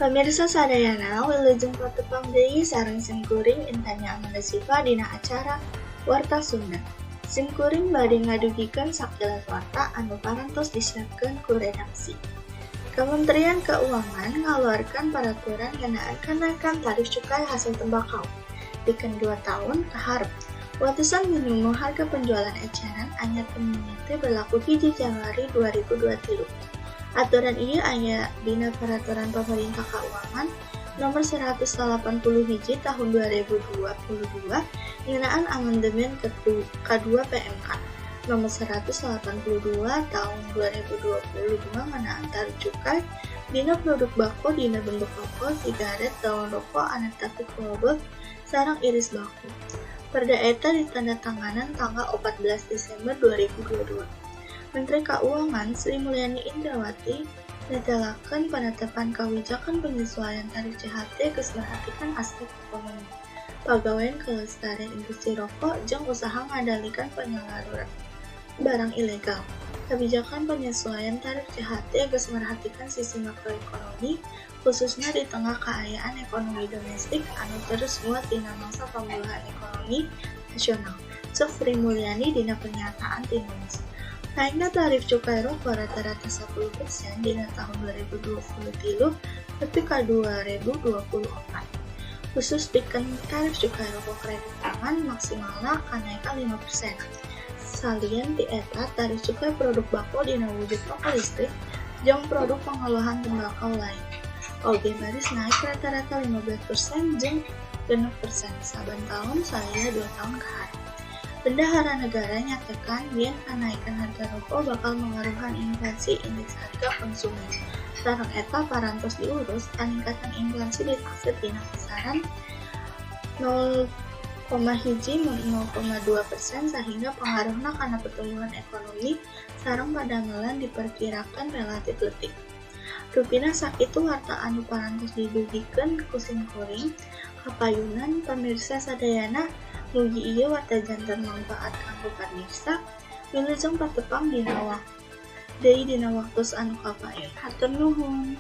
Pemirsa sadayana wilujeng patepang deui sareng simkuring intanya Amanda Siva dina acara Warta Sunda. Simkuring bade ngadugikeun sakilas warta anu parantos disiapkeun ku redaksi. Kementerian Keuangan ngaluarkan peraturan ngeunaan kenaikan tarif cukai hasil tembakau pikeun 2 tahun ka hareup. Watusan minimum harga penjualan eceran anyar keminnya teh berlaku hiji Januari 2023. Aturan ieu aya dina Peraturan Pemerintah Keuangan Nomor 180 hiji Tahun 2022 ngeunaan amandemen K2 PMK Nomor 182 Tahun 2022 ngeunaan tarif cukai dina produk bako dina bentuk rokok, sigaret, daun rokok, anektatif kolbek, sareng iris baku. Perda eta ditandatanganan tanggal 14 Desember 2022. Menteri Keuangan Sri Mulyani Indrawati netelakeun penetapan kawijakan penyesuaian tarif CHT geus merhatikan aspek ekonomi, pagawean kelestarian industri rokok jeung usaha ngadalikan penyalahgunaan barang ilegal. Kebijakan penyesuaian tarif CHT geus merhatikan sisi makroekonomi, khususnya di tengah kaayaan ekonomi domestik anu terus muat dina masa pemulihan ekonomi nasional. Cek Sri Mulyani dina pernyataan ti Nulis. Naikna tarif cukai rokok rata-rata 10% dina tahun 2023 nepi ka 2024. Khusus pikeun tarif cukai rokok kredit pangan maksimalna kanaikan 5%. Salieun ti eta tarif cukai produk bako dina wujud rokok listrik jeung produk pengolahan tembakau lain. Oge baris naik rata-rata 15% jeung 6% saban tahun saya 2 tahun ke hari. Bendahara negara nyatakan yen kenaikan harga rokok bakal mengaruhan inflasi indeks harga konsumen. Sareng eta parantos diurus, peningkatan inflasi ditaksir dina kisaran 0,1-0,2% sehingga pengaruhna kana pertumbuhan ekonomi sareng padangelan diperkirakan relatif leutik. Rupina sakitu warta anu parantos didugikeun ku simkuring kapayunan pemirsa sadayana. Mugi ieu warta janten mangpaat kanggo pamirsa wilujeng patepang dina waktu anu kapayun. Hatur nuhun.